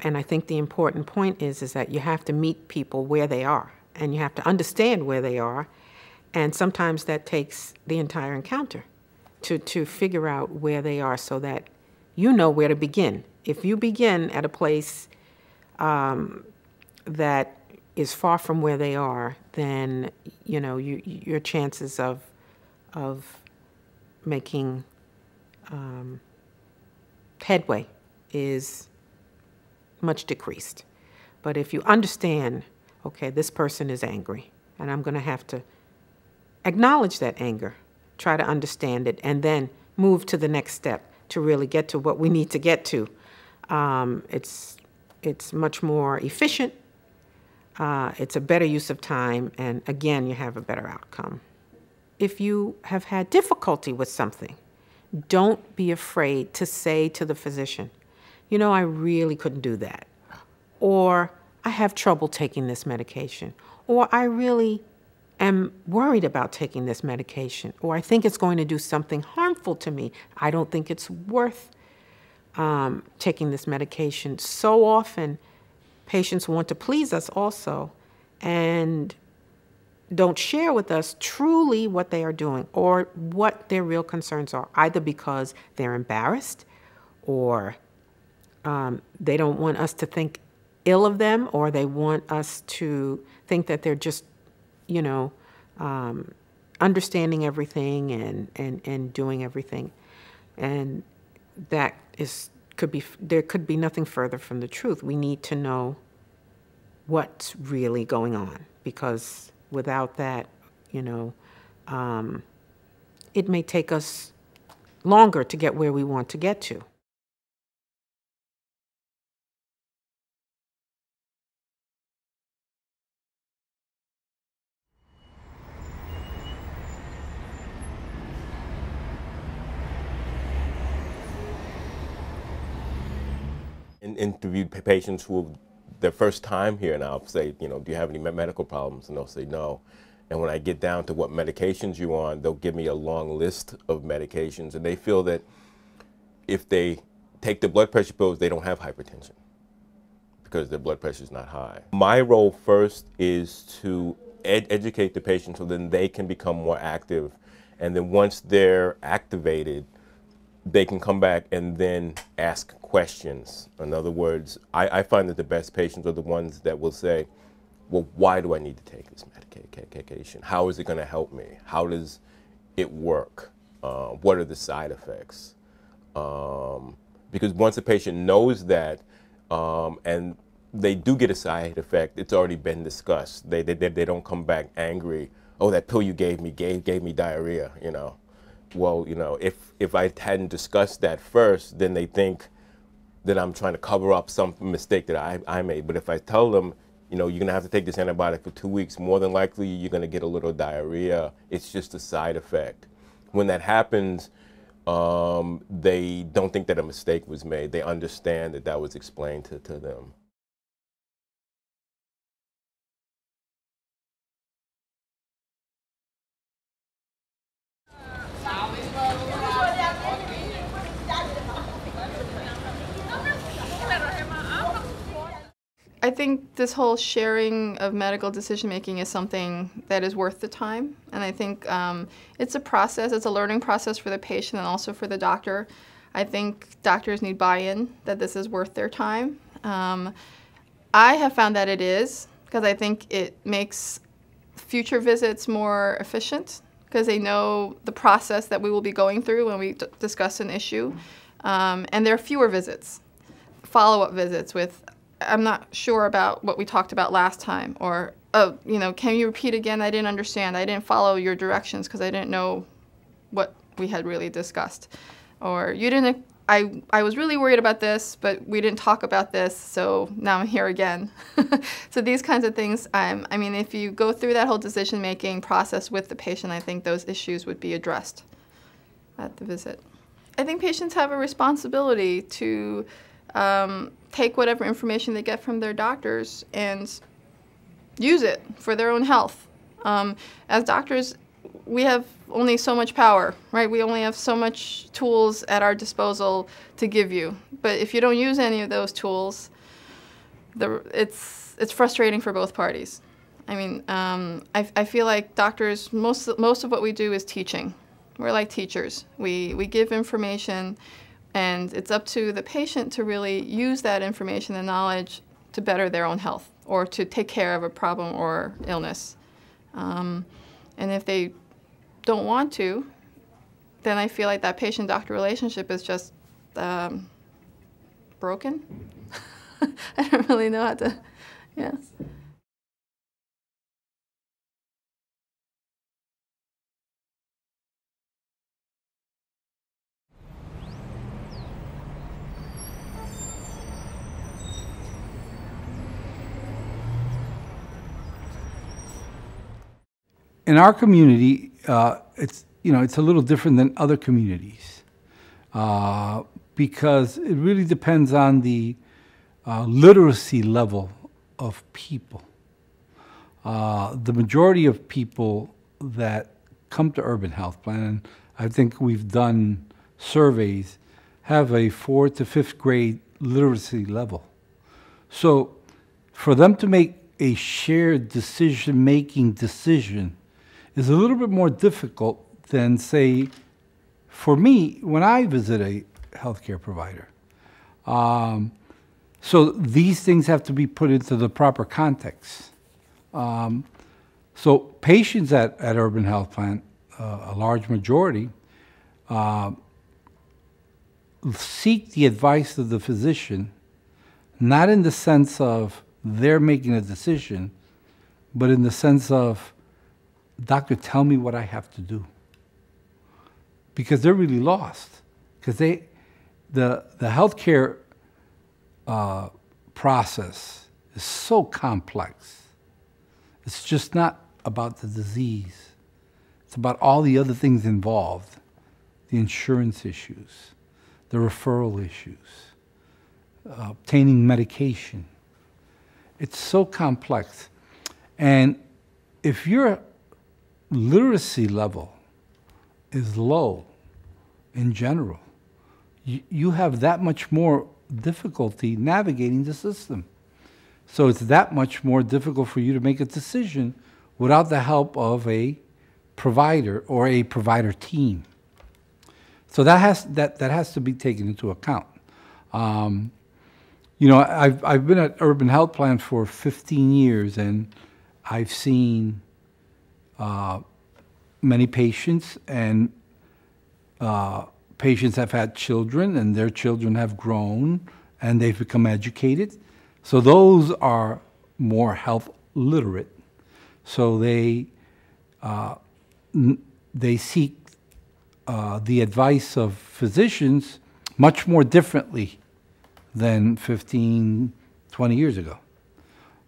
And I think the important point is that you have to meet people where they are, and you have to understand where they are. And sometimes that takes the entire encounter to figure out where they are so that you know where to begin. If you begin at a place that is far from where they are, then your chances of making headway is much decreased. But if you understand, okay, this person is angry, and I'm going to have to acknowledge that anger, try to understand it, and then move to the next step to really get to what we need to get to. It's much more efficient. It's a better use of time, and again, you have a better outcome. If you have had difficulty with something, don't be afraid to say to the physician, I really couldn't do that. Or, I have trouble taking this medication. Or, I really am worried about taking this medication. Or, I think it's going to do something harmful to me. I don't think it's worth taking this medication. So often, patients want to please us also and don't share with us truly what they are doing or what their real concerns are, either because they're embarrassed or they don't want us to think ill of them, or they want us to think that they're just, understanding everything and doing everything. And that there could be nothing further from the truth. We need to know what's really going on, because without that, it may take us longer to get where we want to get to. Interviewed patients who their first time here, and I'll say, do you have any medical problems? And they'll say no. And when I get down to what medications you're on, they'll give me a long list of medications, and they feel that if they take the blood pressure pills, they don't have hypertension because their blood pressure is not high. My role first is to educate the patient so then they can become more active. And then once they're activated, they can come back and then ask questions. In other words, I find that the best patients are the ones that will say, well, why do I need to take this medication? How is it going to help me? How does it work? What are the side effects? Because once a patient knows that and they do get a side effect, it's already been discussed. They don't come back angry. Oh, that pill you gave me gave me diarrhea, Well, if I hadn't discussed that first, then they think that I'm trying to cover up some mistake that I made. But if I tell them, you're going to have to take this antibiotic for 2 weeks, more than likely you're going to get a little diarrhea. It's just a side effect. When that happens, they don't think that a mistake was made. They understand that that was explained to them. I think this whole sharing of medical decision-making is something that is worth the time. And I think it's a process, it's a learning process for the patient and also for the doctor. I think doctors need buy-in, that this is worth their time. I have found that it is, because I think it makes future visits more efficient, because they know the process that we will be going through when we discuss an issue. And there are fewer visits, follow-up visits with, I'm not sure about what we talked about last time, or, oh, can you repeat again? I didn't understand. I didn't follow your directions because I didn't know what we had really discussed. Or you didn't, I was really worried about this, but we didn't talk about this, so now I'm here again. So these kinds of things, I mean, if you go through that whole decision-making process with the patient, I think those issues would be addressed at the visit. I think patients have a responsibility to take whatever information they get from their doctors and use it for their own health. As doctors, we have only so much power, right? We only have so much tools at our disposal to give you. But if you don't use any of those tools, it's frustrating for both parties. I mean, I feel like doctors, most of what we do is teaching. We're like teachers. We give information, and it's up to the patient to really use that information and knowledge to better their own health or to take care of a problem or illness. And if they don't want to, then I feel like that patient-doctor relationship is just broken. I don't really know how to, yeah. In our community, it's a little different than other communities because it really depends on the literacy level of people. The majority of people that come to Urban Health Plan, and I think we've done surveys, have a 4th to 5th grade literacy level. So for them to make a shared decision is a little bit more difficult than, say, for me, when I visit a healthcare provider. So these things have to be put into the proper context. So patients at Urban Health Plan, a large majority, seek the advice of the physician, not in the sense of they're making a decision, but in the sense of, doctor, tell me what I have to do. Because they're really lost. Because the healthcare process is so complex. It's just not about the disease. It's about all the other things involved. The insurance issues, the referral issues, obtaining medication. It's so complex. And if your literacy level is low in general, you have that much more difficulty navigating the system. So it's that much more difficult for you to make a decision without the help of a provider or a provider team. So that has to be taken into account. I've been at Urban Health Plan for 15 years, and I've seen many patients, and patients have had children, and their children have grown, and they've become educated. So those are more health literate. So they seek the advice of physicians much more differently than 15, 20 years ago.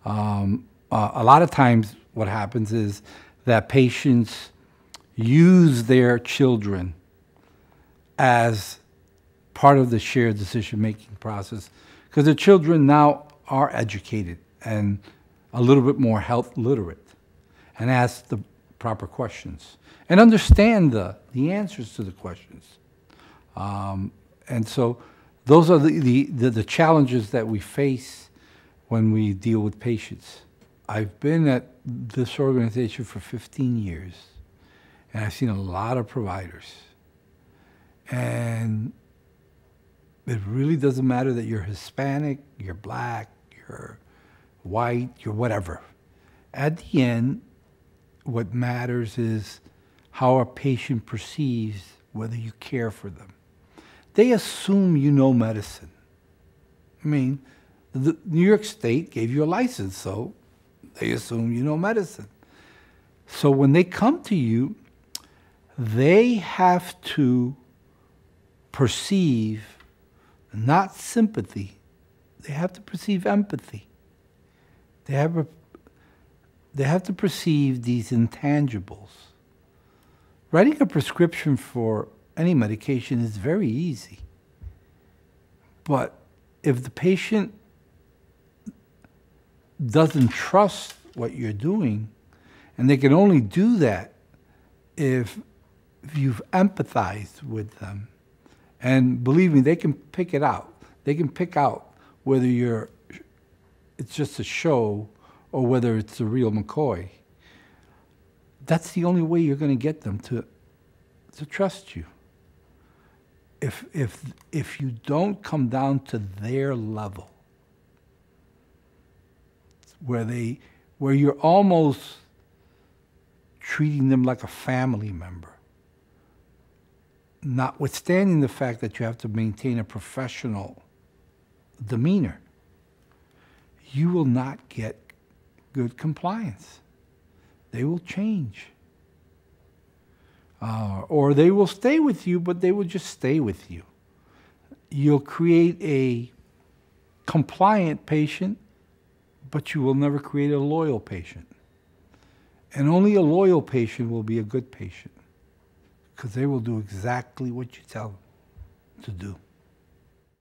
A lot of times what happens is that patients use their children as part of the shared decision-making process because the children now are educated and a little bit more health literate and ask the proper questions and understand the answers to the questions. And so those are the challenges that we face when we deal with patients. I've been at this organization for 15 years, and I've seen a lot of providers. And it really doesn't matter that you're Hispanic, you're black, you're white, you're whatever. At the end, what matters is how a patient perceives whether you care for them. They assume you know medicine. I mean, the New York State gave you a license, so they assume you know medicine. So when they come to you, they have to perceive not sympathy, they have to perceive empathy. They have to perceive these intangibles. Writing a prescription for any medication is very easy. But if the patient doesn't trust what you're doing, and they can only do that if you've empathized with them, and believe me, they can pick it out. They can pick out whether you're it's just a show or whether it's the real McCoy, that's the only way you're going to get them to trust you. If you don't come down to their level, where you're almost treating them like a family member, notwithstanding the fact that you have to maintain a professional demeanor, you will not get good compliance. They will change. Or they will stay with you, but they will just stay with you. You'll create a compliant patient, but you will never create a loyal patient. And only a loyal patient will be a good patient, because they will do exactly what you tell them to do.